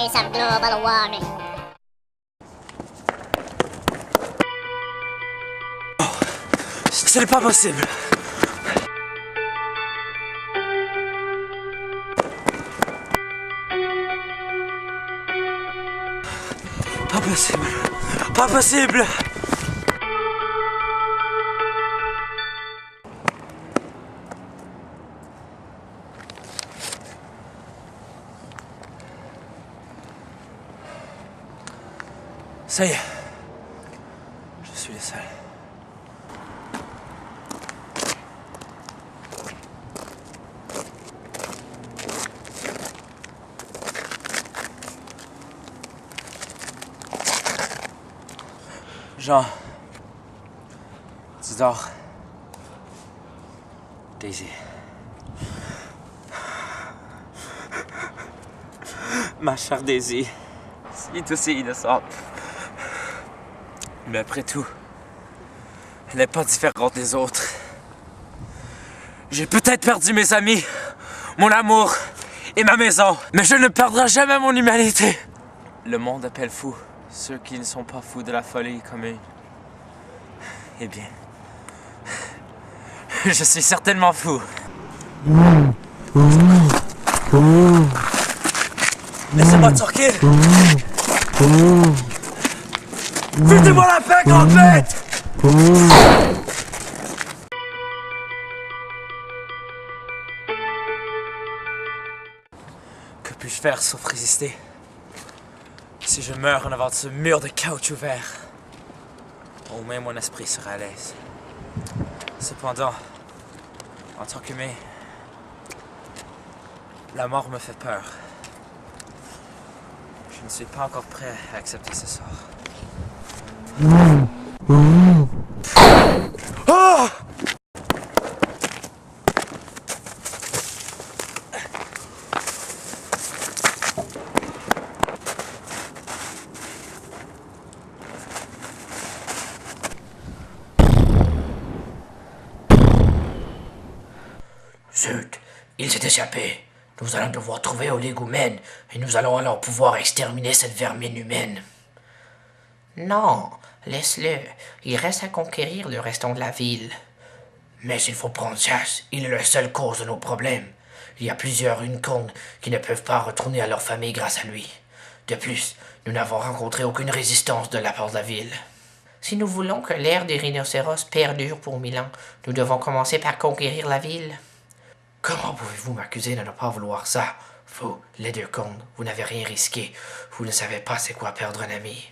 face of global warming. Ce n'est pas possible. Pas possible. Pas possible. Ça y est. Je suis le seul. Jean, tu dors. Daisy. Ma chère Daisy, si tu aussi innocente. Mais après tout, elle n'est pas différente des autres. J'ai peut-être perdu mes amis, mon amour et ma maison, mais je ne perdrai jamais mon humanité. Le monde appelle fou ceux qui ne sont pas fous de la folie commune. Eh bien, je suis certainement fou. Laissez-moi tranquille. Foutez-moi la paix, grande bête! Que puis-je faire sauf résister? Si je meurs en avant de ce mur de caoutchouc vert, au moins mon esprit sera à l'aise. Cependant, en tant qu'humain, la mort me fait peur. Je ne suis pas encore prêt à accepter ce sort. Oh! Zut, il s'est échappé. Nous allons devoir trouver Oligoumen et nous allons alors pouvoir exterminer cette vermine humaine. Non, laisse-le. Il reste à conquérir le restant de la ville. Mais il faut prendre chasse. Il est la seule cause de nos problèmes. Il y a plusieurs Unicorns qui ne peuvent pas retourner à leur famille grâce à lui. De plus, nous n'avons rencontré aucune résistance de la part de la ville. Si nous voulons que l'ère des rhinocéros perdure pour 1000 ans, nous devons commencer par conquérir la ville. Comment pouvez-vous m'accuser de ne pas vouloir ça? Vous, les deux contes, vous n'avez rien risqué. Vous ne savez pas c'est quoi perdre un ami.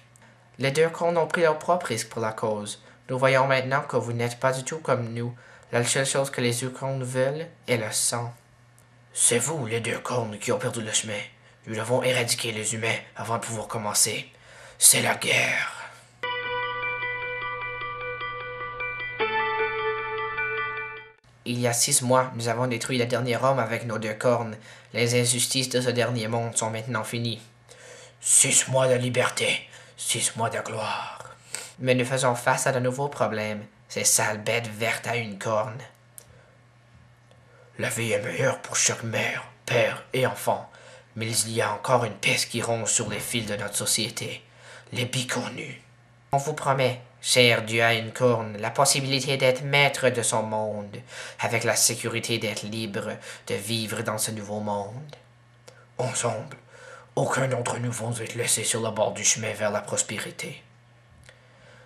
Les deux contes ont pris leur propre risque pour la cause. Nous voyons maintenant que vous n'êtes pas du tout comme nous. La seule chose que les Yukons veulent est le sang. C'est vous, les deux contes, qui ont perdu le chemin. Nous devons éradiquer les humains avant de pouvoir commencer. C'est la guerre. Il y a 6 mois, nous avons détruit le dernier homme avec nos 2 cornes. Les injustices de ce dernier monde sont maintenant finies. 6 mois de liberté, 6 mois de gloire. Mais nous faisons face à de nouveaux problèmes. Ces sales bêtes vertes à une corne. La vie est meilleure pour chaque mère, père et enfant. Mais il y a encore une peste qui ronge sur les fils de notre société. Les bicornus. On vous promet, cher Dieu à une corne, la possibilité d'être maître de son monde, avec la sécurité d'être libre de vivre dans ce nouveau monde. Ensemble, aucun d'entre nous vont être laissés sur le bord du chemin vers la prospérité.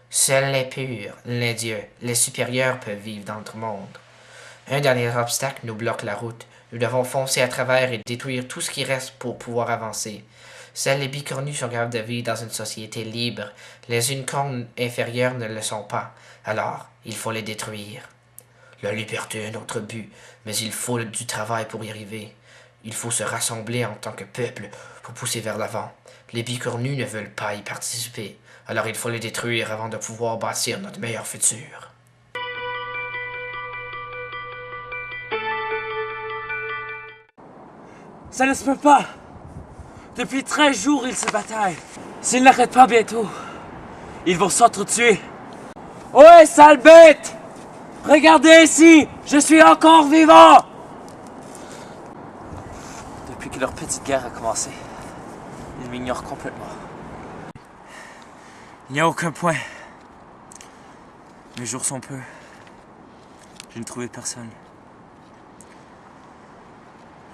Seuls les purs, les dieux, les supérieurs peuvent vivre dans notre monde. Un dernier obstacle nous bloque la route. Nous devons foncer à travers et détruire tout ce qui reste pour pouvoir avancer. Seuls les bicornus sont capables de vivre dans une société libre. Les unicornes inférieures ne le sont pas. Alors, il faut les détruire. La liberté est notre but, mais il faut du travail pour y arriver. Il faut se rassembler en tant que peuple pour pousser vers l'avant. Les bicornus ne veulent pas y participer. Alors il faut les détruire avant de pouvoir bâtir notre meilleur futur. Ça ne se peut pas! Depuis 13 jours, ils se bataillent. S'ils n'arrêtent pas bientôt, ils vont s'entretuer. Ouais, sale bête! Regardez ici! Je suis encore vivant! Depuis que leur petite guerre a commencé, Il m'ignore complètement. Il n'y a aucun point. Mes jours sont peu. Je ne trouvais personne.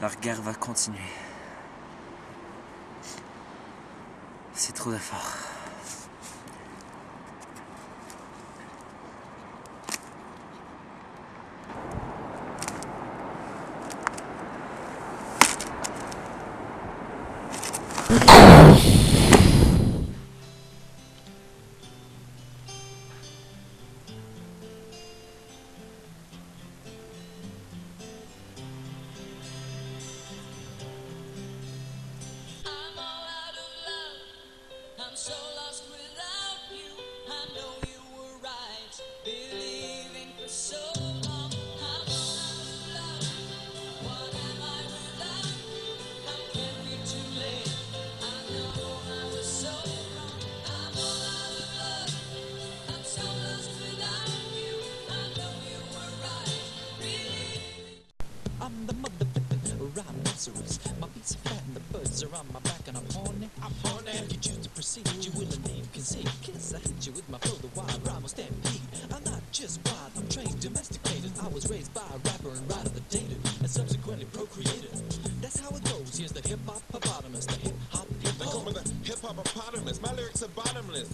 Leur guerre va continuer. C'est trop d'efforts. So lost without you. I know you were right, believing for so long. I'm all out of love. What am I without you? How can we too late? I know I was so wrong. I'm all out of love. I'm so lost without you. I know you were right, believing. I'm the motherfucking rhinoceros. My beats are fat and the birds are on my back and I'm horny. If you choose to proceed, you will indeed concede. Kiss, I hit you with my flow, the wild rhyme will stampede. I'm not just wild, I'm trained, domesticated. I was raised by a rapper and writer that dated and subsequently procreated. That's how it goes. Here's the hip-hop hippopotamus, the hip-hop They call me the hip-hop hippopotamus. My lyrics are bottomless.